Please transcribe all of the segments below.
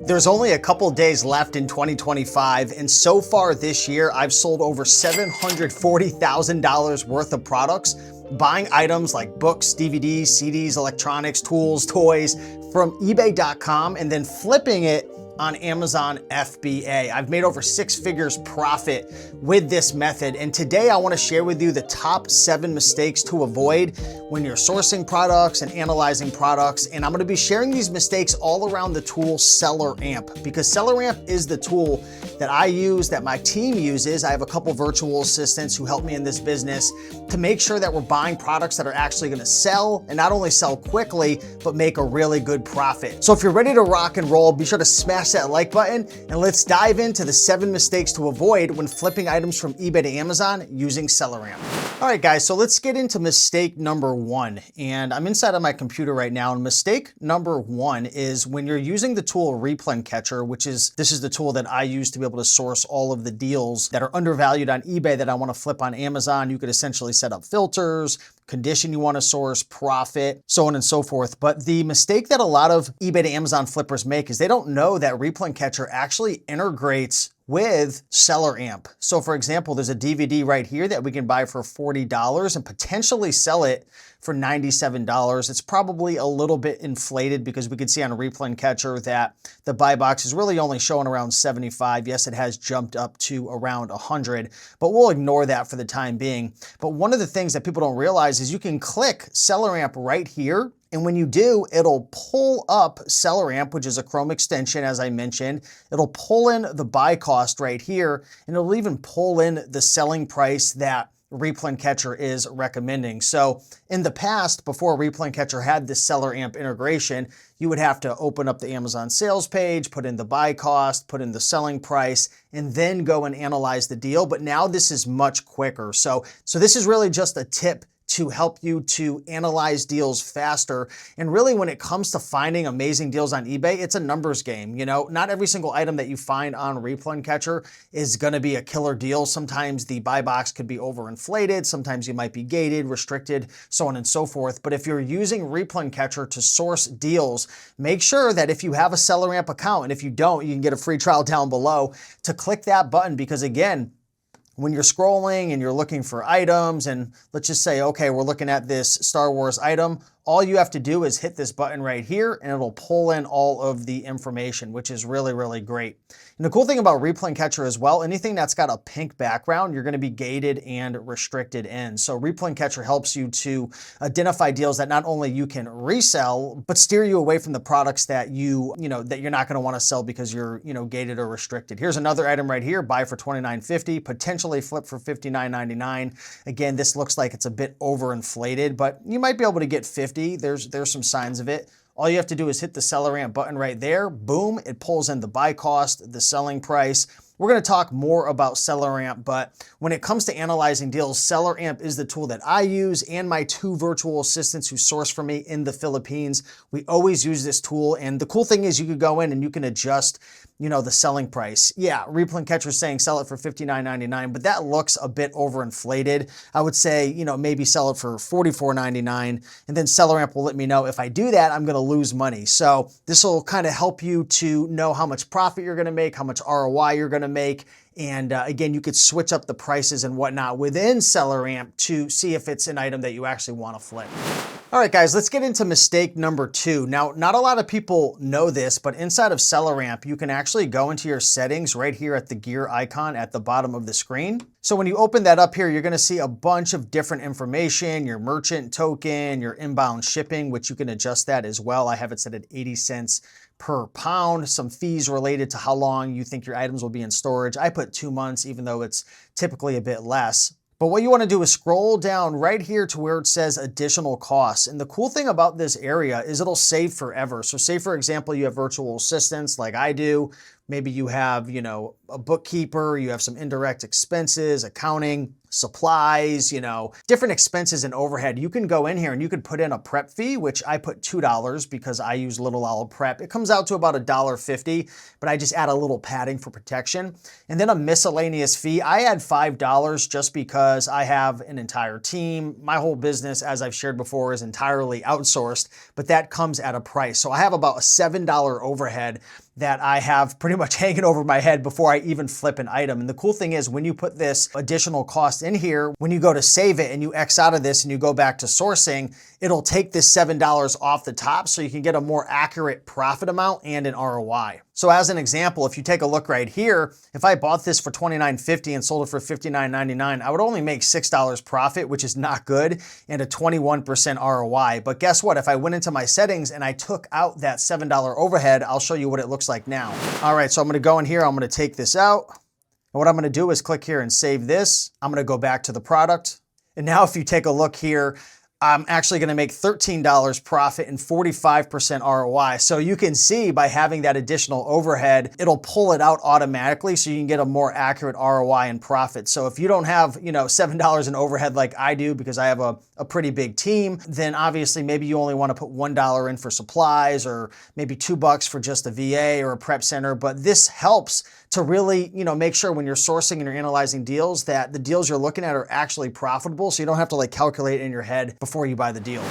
There's only a couple days left in 2025, and so far this year, I've sold over $740,000 worth of products, buying items like books, DVDs, CDs, electronics, tools, toys from eBay.com, and then flipping it on Amazon FBA. I've made over 6 figures profit with this method. And today I want to share with you the top 7 mistakes to avoid when you're sourcing products and analyzing products. And I'm going to be sharing these mistakes all around the tool SellerAmp, because SellerAmp is the tool that I use, that my team uses. I have a couple virtual assistants who help me in this business to make sure that we're buying products that are actually going to sell, and not only sell quickly, but make a really good profit. So if you're ready to rock and roll, be sure to smash that like button, and let's dive into the 7 mistakes to avoid when flipping items from eBay to Amazon using SellerAmp. All right, guys, so let's get into mistake number 1. And I'm inside of my computer right now, and mistake number 1 is when you're using the tool Replay Catcher, this is the tool that I use to be able to source all of the deals that are undervalued on eBay that I want to flip on Amazon. You could essentially set up filters, condition you want to source, profit, so on and so forth. But the mistake that a lot of eBay to Amazon flippers make is they don't know that Replay Catcher actually integrates with SellerAmp. So for example, there's a DVD right here that we can buy for $40 and potentially sell it for $97. It's probably a little bit inflated because we can see on Replay Catcher that the buy box is really only showing around 75. Yes, it has jumped up to around 100, but we'll ignore that for the time being. But one of the things that people don't realize is you can click SellerAmp right here, and when you do, it'll pull up SellerAmp, which is a Chrome extension, as I mentioned. It'll pull in the buy cost right here, and it'll even pull in the selling price that Replay Catcher is recommending. So in the past, before Replay Catcher had this SellerAmp integration, you would have to open up the Amazon sales page, put in the buy cost, put in the selling price, and then go and analyze the deal. But now this is much quicker. So this is really just a tip to help you to analyze deals faster. And really, when it comes to finding amazing deals on eBay, it's a numbers game. You know, not every single item that you find on Replay Catcher is gonna be a killer deal. Sometimes the buy box could be overinflated. Sometimes you might be gated, restricted, so on and so forth. But if you're using Replay Catcher to source deals, make sure that if you have a SellerAmp account, and if you don't, you can get a free trial down below, to click that button, because again, when you're scrolling and you're looking for items, and let's just say, okay, we're looking at this Star Wars item, all you have to do is hit this button right here and it'll pull in all of the information, which is really, really great. And the cool thing about Replay Catcher as well, anything that's got a pink background, you're gonna be gated and restricted in. So Replay Catcher helps you to identify deals that not only you can resell, but steer you away from the products that that you're not gonna wanna sell because you're gated or restricted. Here's another item right here, buy for $29.50, potentially flip for $59.99. Again, this looks like it's a bit overinflated, but you might be able to get 50. There's some signs of it. All you have to do is hit the SellerAmp button right there. Boom, it pulls in the buy cost, the selling price. We're going to talk more about SellerAmp, but when it comes to analyzing deals, SellerAmp is the tool that I use, and my 2 virtual assistants who source for me in the Philippines. We always use this tool, and the cool thing is you could go in and you can adjust the selling price. Yeah, Replay Catcher is saying sell it for $59.99, but that looks a bit overinflated. I would say, maybe sell it for $44.99, and then SellerAmp will let me know if I do that, I'm gonna lose money. So this will kind of help you to know how much profit you're gonna make, how much ROI you're gonna make. And again, you could switch up the prices and whatnot within SellerAmp to see if it's an item that you actually want to flip. All right, guys, let's get into mistake number 2. Now, not a lot of people know this, but inside of SellerAmp, you can actually go into your settings right here at the gear icon at the bottom of the screen. So when you open that up here, you're going to see a bunch of different information, your merchant token, your inbound shipping, which you can adjust that as well. I have it set at 80 cents per pound, some fees related to how long you think your items will be in storage. I put 2 months, even though it's typically a bit less. But what you want to do is scroll down right here to where it says additional costs. And the cool thing about this area is it'll save forever. So say, for example, you have virtual assistants like I do. Maybe you have, a bookkeeper, you have some indirect expenses, accounting, supplies, different expenses and overhead. You can go in here and you can put in a prep fee, which I put $2 because I use Little Owl Prep. It comes out to about $1.50, but I just add a little padding for protection. And then a miscellaneous fee, I add $5 just because I have an entire team. My whole business, as I've shared before, is entirely outsourced, but that comes at a price. So I have about a $7 overhead that I have pretty much hanging over my head before I even flip an item. And the cool thing is when you put this additional cost in here, when you go to save it and you X out of this and you go back to sourcing, it'll take this $7 off the top so you can get a more accurate profit amount and an ROI. So as an example, if you take a look right here, if I bought this for $29.50 and sold it for $59.99, I would only make $6 profit, which is not good, and a 21% ROI. But guess what? If I went into my settings and I took out that $7 overhead, I'll show you what it looks like now. All right, so I'm gonna go in here, I'm gonna take this out. And what I'm gonna do is click here and save this. I'm gonna go back to the product. And now if you take a look here, I'm actually gonna make $13 profit and 45% ROI. So you can see by having that additional overhead, it'll pull it out automatically so you can get a more accurate ROI and profit. So if you don't have, $7 in overhead like I do because I have a pretty big team, then obviously maybe you only wanna put $1 in for supplies or maybe $2 for just a VA or a prep center. But this helps to really, make sure when you're sourcing and you're analyzing deals that the deals you're looking at are actually profitable so you don't have to calculate in your head before you buy the deal.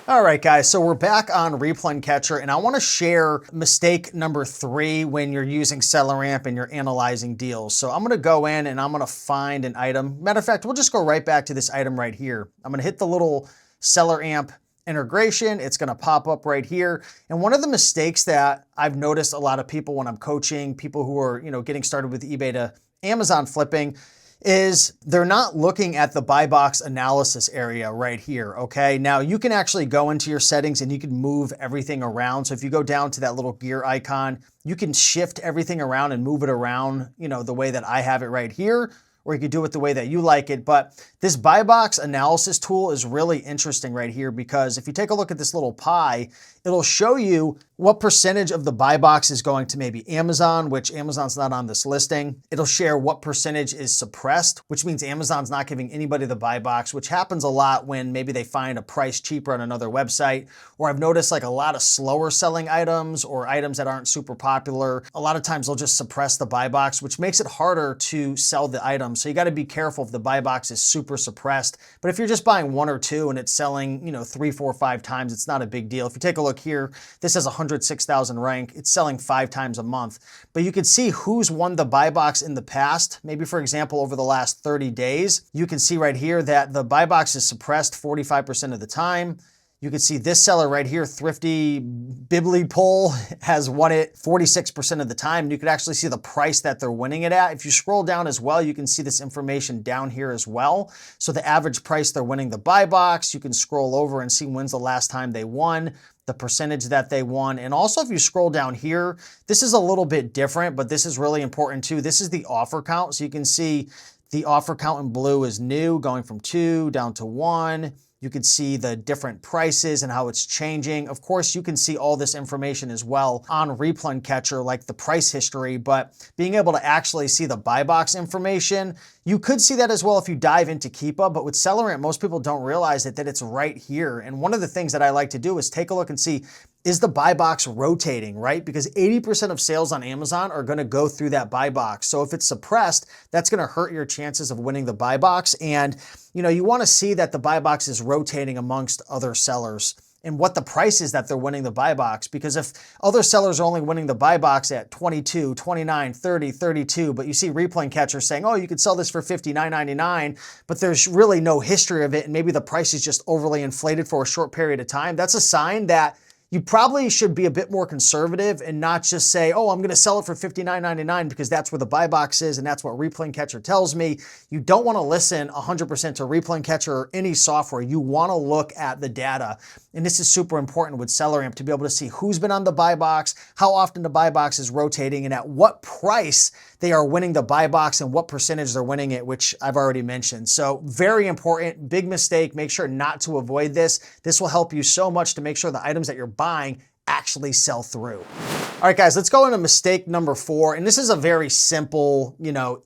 All right, guys, so we're back on Replun Catcher and I wanna share mistake number 3 when you're using SellerAmp and you're analyzing deals. So I'm gonna go in and I'm gonna find an item. Matter of fact, we'll just go right back to this item right here. I'm gonna hit the little SellerAmp integration. It's gonna pop up right here. And one of the mistakes that I've noticed a lot of people when I'm coaching, people who are, getting started with eBay to Amazon flipping, is they're not looking at the buy box analysis area right here, okay? Now you can actually go into your settings and you can move everything around. So if you go down to that little gear icon, you can shift everything around and move it around, the way that I have it right here, or you could do it the way that you like it. But this buy box analysis tool is really interesting right here because if you take a look at this little pie, it'll show you what percentage of the buy box is going to maybe Amazon, which Amazon's not on this listing. It'll share what percentage is suppressed, which means Amazon's not giving anybody the buy box, which happens a lot when maybe they find a price cheaper on another website. Or I've noticed a lot of slower selling items or items that aren't super popular. A lot of times they'll just suppress the buy box, which makes it harder to sell the item. So you got to be careful if the buy box is super suppressed. But if you're just buying 1 or 2 and it's selling, 3, 4, 5 times, it's not a big deal. If you take a look here, this has 106,000 rank. It's selling 5 times a month. But you can see who's won the buy box in the past. Maybe for example, over the last 30 days, you can see right here that the buy box is suppressed 45% of the time. You can see this seller right here, Thrifty Bibbly Pull, has won it 46% of the time. And you can actually see the price that they're winning it at. If you scroll down as well, you can see this information down here as well. So the average price they're winning the buy box, you can scroll over and see when's the last time they won, the percentage that they won. And also if you scroll down here, this is a little bit different, but this is really important too. This is the offer count. So you can see the offer count in blue is new, going from 2 down to 1. You can see the different prices and how it's changing. Of course, you can see all this information as well on Replun Catcher, like the price history, but being able to actually see the buy box information, you could see that as well if you dive into Keepa, but with SellerAmp, most people don't realize that it's right here. And one of the things that I like to do is take a look and see, is the buy box rotating, right? Because 80% of sales on Amazon are gonna go through that buy box. So if it's suppressed, that's gonna hurt your chances of winning the buy box. And you wanna see that the buy box is rotating amongst other sellers and what the price is that they're winning the buy box. Because if other sellers are only winning the buy box at 22, 29, 30, 32, but you see Replun Catcher saying, oh, you could sell this for $59.99, but there's really no history of it, and maybe the price is just overly inflated for a short period of time, that's a sign that you probably should be a bit more conservative and not just say, oh, I'm gonna sell it for $59.99 because that's where the buy box is and that's what Replun Catcher tells me. You don't wanna listen 100% to Replun Catcher or any software. You wanna look at the data. And this is super important with SellerAmp to be able to see who's been on the buy box, how often the buy box is rotating, and at what price they are winning the buy box and what percentage they're winning it, which I've already mentioned. So very important, big mistake. Make sure not to avoid this. This will help you so much to make sure the items that you're buying actually sell through. All right, guys, let's go into mistake number 4. And this is a very simple,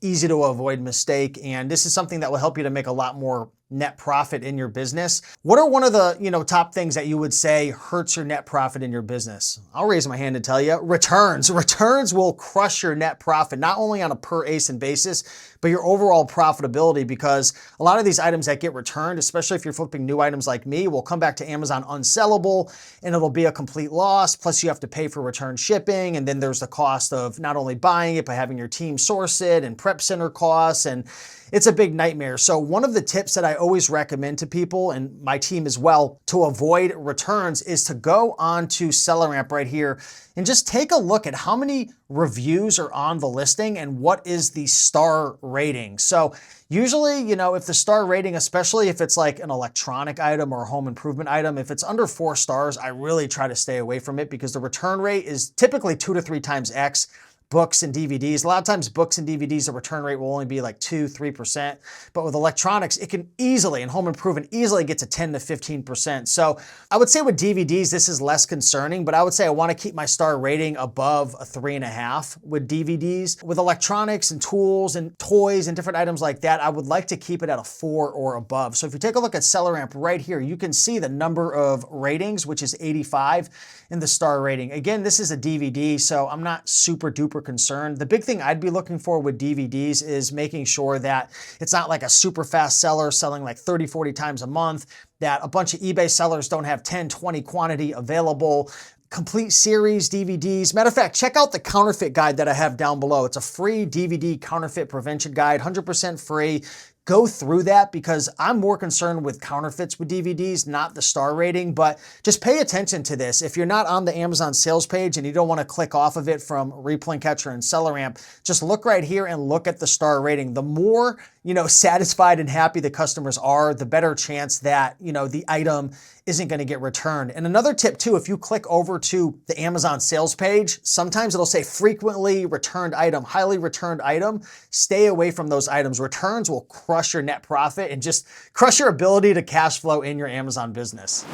easy to avoid mistake. And this is something that will help you to make a lot more net profit in your business. What are one of the, top things that you would say hurts your net profit in your business? I'll raise my hand and tell you, returns. Returns will crush your net profit, not only on a per ASIN basis, but your overall profitability, because a lot of these items that get returned, especially if you're flipping new items like me, will come back to Amazon unsellable and it'll be a complete loss. Plus you have to pay for return shipping. And then there's the cost of not only buying it, but having your team source it and prep center costs. And it's a big nightmare. So one of the tips that I always recommend to people and my team as well to avoid returns is to go on to SellerAmp right here and just take a look at how many reviews are on the listing and what is the star rating. So usually, if the star rating, especially if it's like an electronic item or a home improvement item, if it's under 4 stars, I really try to stay away from it because the return rate is typically 2 to 3 times X. Books and DVDs. A lot of times books and DVDs, the return rate will only be like 2-3%. But with electronics, it can easily, and home improvement, easily get to 10 to 15%. So I would say with DVDs, this is less concerning, but I would say I want to keep my star rating above a 3.5 with DVDs. With electronics and tools and toys and different items like that, I would like to keep it at a 4 or above. So if you take a look at SellerAmp right here, you can see the number of ratings, which is 85 in the star rating. Again, this is a DVD, so I'm not super duper concerned. The big thing I'd be looking for with DVDs is making sure that it's not like a super fast seller selling like 30, 40 times a month, that a bunch of eBay sellers don't have 10, 20 quantity available. Complete series DVDs. Matter of fact, check out the counterfeit guide that I have down below. It's a free DVD counterfeit prevention guide, 100% free. Go through that because I'm more concerned with counterfeits with DVDs, not the star rating, but just pay attention to this. If you're not on the Amazon sales page and you don't want to click off of it from Replay Catcher and SellerAmp, just look right here and look at the star rating. The more, satisfied and happy the customers are, the better chance that, the item isn't going to get returned. And another tip too, if you click over to the Amazon sales page, sometimes it'll say frequently returned item, highly returned item. Stay away from those items. Returns will crush your net profit and just crush your ability to cash flow in your Amazon business.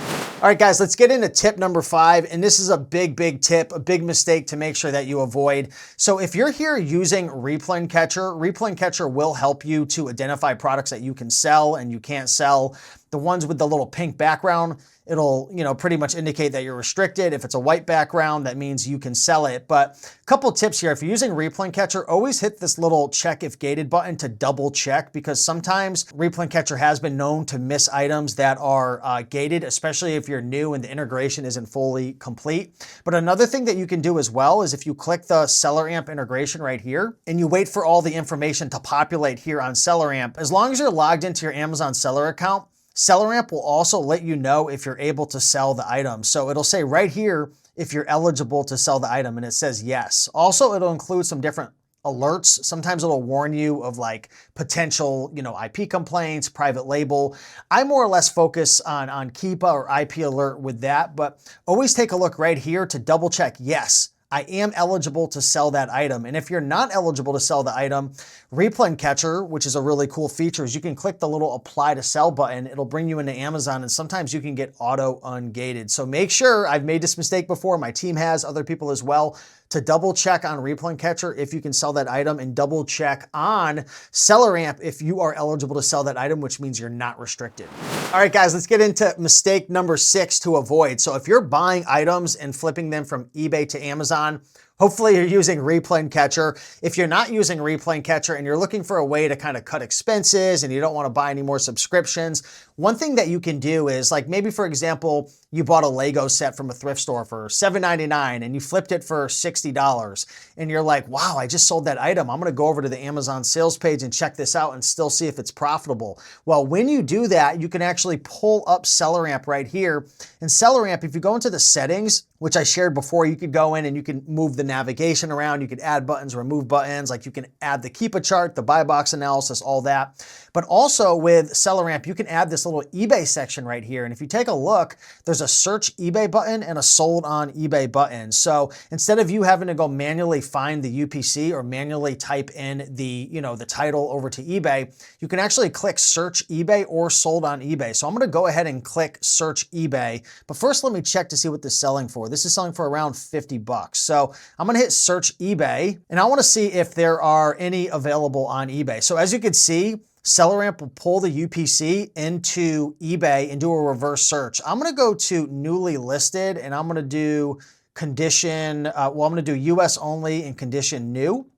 All right, guys, let's get into tip number 5. And this is a big, big tip, a big mistake to make sure that you avoid. So if you're here using Replay Catcher will help you to identify products that you can sell and you can't sell. The ones with the little pink background, it'll, pretty much indicate that you're restricted. If it's a white background, that means you can sell it. But a couple tips here. If you're using Replay Catcher, always hit this little check if gated button to double check, because sometimes Replay Catcher has been known to miss items that are gated, especially if you're new and the integration isn't fully complete. But another thing that you can do as well is if you click the SellerAmp integration right here and you wait for all the information to populate here on SellerAmp, as long as you're logged into your Amazon seller account, SellerAmp will also let you know if you're able to sell the item. So it'll say right here if you're eligible to sell the item, and it says yes. Also, it'll include some different alerts. Sometimes it'll warn you of like potential, IP complaints, private label. I more or less focus on Keepa or IP alert with that, but always take a look right here to double check, yes, I am eligible to sell that item. And if you're not eligible to sell the item, Replay Catcher, which is a really cool feature, is you can click the little apply to sell button. It'll bring you into Amazon, and sometimes you can get auto ungated. So make sure, I've made this mistake before, my team has, other people as well, to double check on Replay Catcher if you can sell that item, and double check on SellerAmp if you are eligible to sell that item, which means you're not restricted. All right, guys, let's get into mistake number 6 to avoid. So if you're buying items and flipping them from eBay to Amazon, hopefully you're using Replay Catcher. If you're not using Replay Catcher and you're looking for a way to kind of cut expenses and you don't want to buy any more subscriptions, one thing that you can do is, like, maybe for example, you bought a Lego set from a thrift store for $7.99 and you flipped it for $60 and you're like, wow, I just sold that item. I'm going to go over to the Amazon sales page and check this out and still see if it's profitable. Well, when you do that, you can actually pull up SellerAmp right here. And SellerAmp, if you go into the settings, which I shared before, you could go in and you can move the navigation around. You could add buttons, remove buttons, like you can add the Keepa chart, the buy box analysis, all that. But also with SellerAmp, you can add this little eBay section right here. And if you take a look, there's a search eBay button and a sold on eBay button. So instead of you having to go manually find the UPC or manually type in the, the title over to eBay, you can actually click search eBay or sold on eBay. So I'm going to go ahead and click search eBay. But first, let me check to see what this is selling for. This is selling for around $50. So I'm going to hit search eBay and I want to see if there are any available on eBay. So as you can see, SellerAmp will pull the UPC into eBay and do a reverse search. I'm gonna go to newly listed and I'm gonna do condition, I'm gonna do US only and condition new.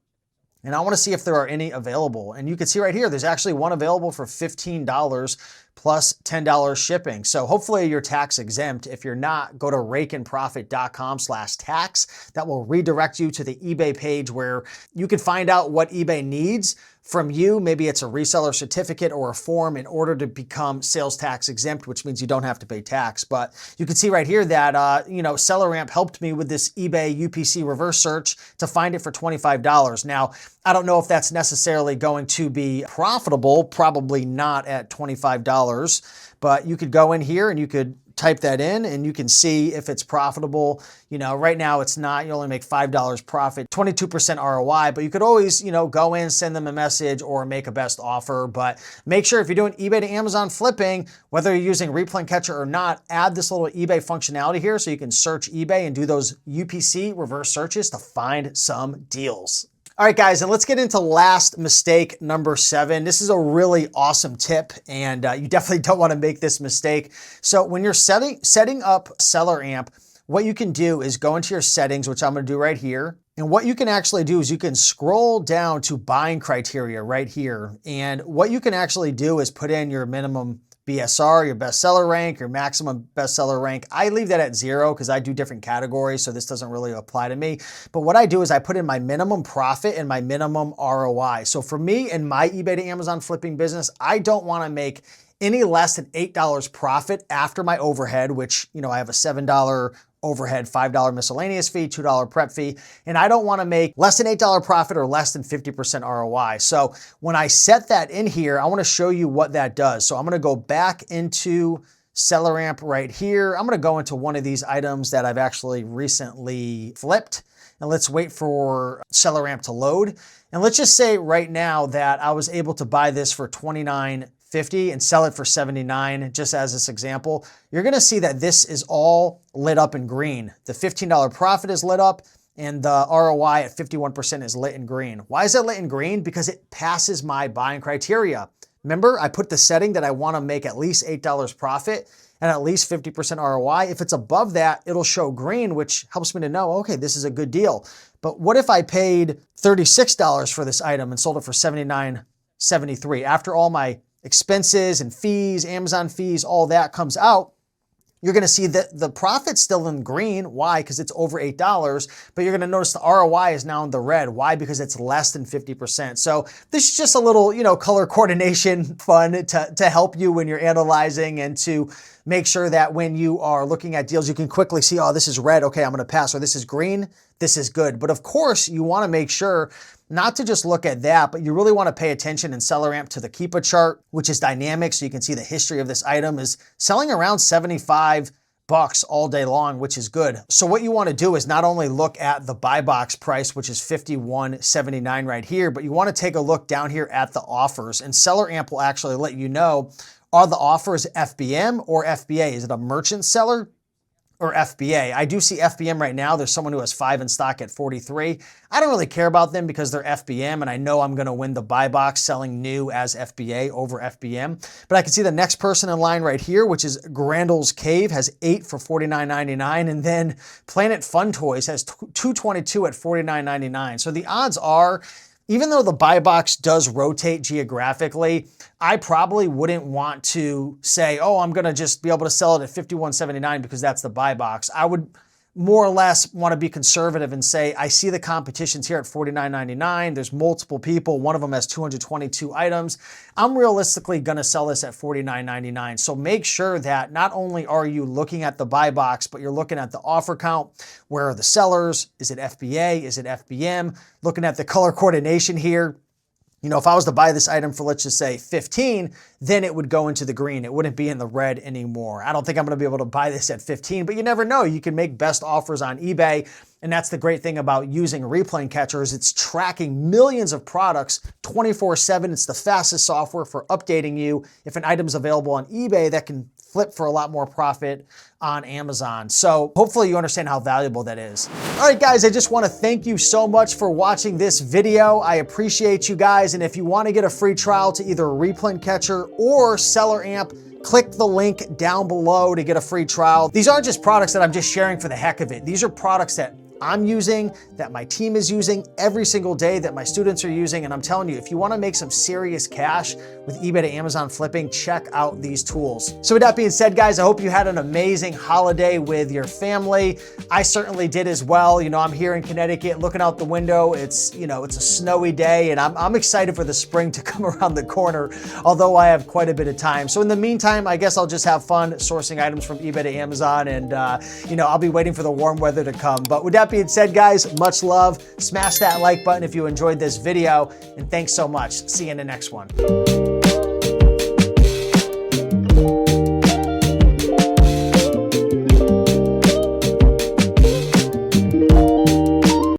And I wanna see if there are any available. And you can see right here, there's actually one available for $15 plus $10 shipping. So hopefully you're tax exempt. If you're not, go to rakeandprofit.com/tax. That will redirect you to the eBay page where you can find out what eBay needs from you. Maybe it's a reseller certificate or a form in order to become sales tax exempt, which means you don't have to pay tax. But you can see right here that, SellerAmp helped me with this eBay UPC reverse search to find it for $25. Now, I don't know if that's necessarily going to be profitable, probably not at $25, but you could go in here and you could type that in and you can see if it's profitable. Right now it's not, you only make $5 profit, 22% ROI, but you could always, go in, send them a message or make a best offer. But make sure if you're doing eBay to Amazon flipping, whether you're using Replay Catcher or not, add this little eBay functionality here so you can search eBay and do those UPC reverse searches to find some deals. All right, guys, and let's get into last mistake number 7. This is a really awesome tip, and you definitely don't want to make this mistake. So when you're setting up SellerAmp, what you can do is go into your settings, which I'm going to do right here. And what you can actually do is you can scroll down to buying criteria right here. And what you can actually do is put in your minimum BSR, your bestseller rank, your maximum bestseller rank. I leave that at 0 because I do different categories, so this doesn't really apply to me. But what I do is I put in my minimum profit and my minimum ROI. So for me in my eBay to Amazon flipping business, I don't want to make any less than $8 profit after my overhead, which, I have a $7 overhead, $5 miscellaneous fee, $2 prep fee, and I don't want to make less than $8 profit or less than 50% ROI. So when I set that in here, I want to show you what that does. So I'm going to go back into SellerAmp right here. I'm going to go into one of these items that I've actually recently flipped, and let's wait for SellerAmp to load. And let's just say right now that I was able to buy this for $29.50 and sell it for $79, just as this example. You're gonna see that this is all lit up in green. The $15 profit is lit up and the ROI at 51% is lit in green. Why is it lit in green? Because it passes my buying criteria. Remember, I put the setting that I wanna make at least $8 profit and at least 50% ROI. If it's above that, it'll show green, which helps me to know, okay, this is a good deal. But what if I paid $36 for this item and sold it for $79.73? After all my expenses and fees, Amazon fees, all that comes out, you're gonna see that the profit's still in green. Why? Because it's over $8, but you're gonna notice the ROI is now in the red. Why? Because it's less than 50%. So this is just a little, color coordination fun to help you when you're analyzing and to make sure that when you are looking at deals, you can quickly see, oh, this is red, okay, I'm gonna pass, or this is green, this is good. But of course, you wanna make sure not to just look at that, but you really want to pay attention in SellerAmp to the Keepa chart, which is dynamic. So you can see the history of this item is selling around $75 all day long, which is good. So what you want to do is not only look at the buy box price, which is $51.79 right here, but you want to take a look down here at the offers, and SellerAmp will actually let you know, are the offers FBM or FBA? Is it a merchant seller or FBA? I do see FBM right now. There's someone who has 5 in stock at 43. I don't really care about them because they're FBM and I know I'm gonna win the buy box selling new as FBA over FBM. But I can see the next person in line right here, which is Grandel's Cave, has 8 for $49.99. And then Planet Fun Toys has 222 at $49.99. So the odds are, even though the buy box does rotate geographically, I probably wouldn't want to say, oh, I'm gonna just be able to sell it at $51.79 because that's the buy box. I would more or less want to be conservative and say, I see the competition's here at $49.99. There's multiple people. One of them has 222 items. I'm realistically going to sell this at $49.99. So make sure that not only are you looking at the buy box, but you're looking at the offer count. Where are the sellers? Is it FBA? Is it FBM? Looking at the color coordination here. You know, if I was to buy this item for, let's just say 15, then it would go into the green. It wouldn't be in the red anymore. I don't think I'm gonna be able to buy this at 15, but you never know. You can make best offers on eBay. And that's the great thing about using Replay Catchers. It's tracking millions of products 24/7. It's the fastest software for updating you if an item's available on eBay that can flip for a lot more profit on Amazon. So hopefully you understand how valuable that is. All right, guys, I just want to thank you so much for watching this video. I appreciate you guys. And if you want to get a free trial to either Replin Catcher or SellerAmp, click the link down below to get a free trial. These aren't just products that I'm just sharing for the heck of it. These are products that I'm using, that my team is using every single day, that my students are using. And I'm telling you, if you want to make some serious cash with eBay to Amazon flipping, check out these tools. So with that being said, guys, I hope you had an amazing holiday with your family. I certainly did as well. You know, I'm here in Connecticut looking out the window. It's, you know, it's a snowy day, and I'm excited for the spring to come around the corner, although I have quite a bit of time. So in the meantime, I guess I'll just have fun sourcing items from eBay to Amazon, and you know, I'll be waiting for the warm weather to come. But with that being said, guys, much love. Smash that like button if you enjoyed this video, and thanks so much. See you in the next one.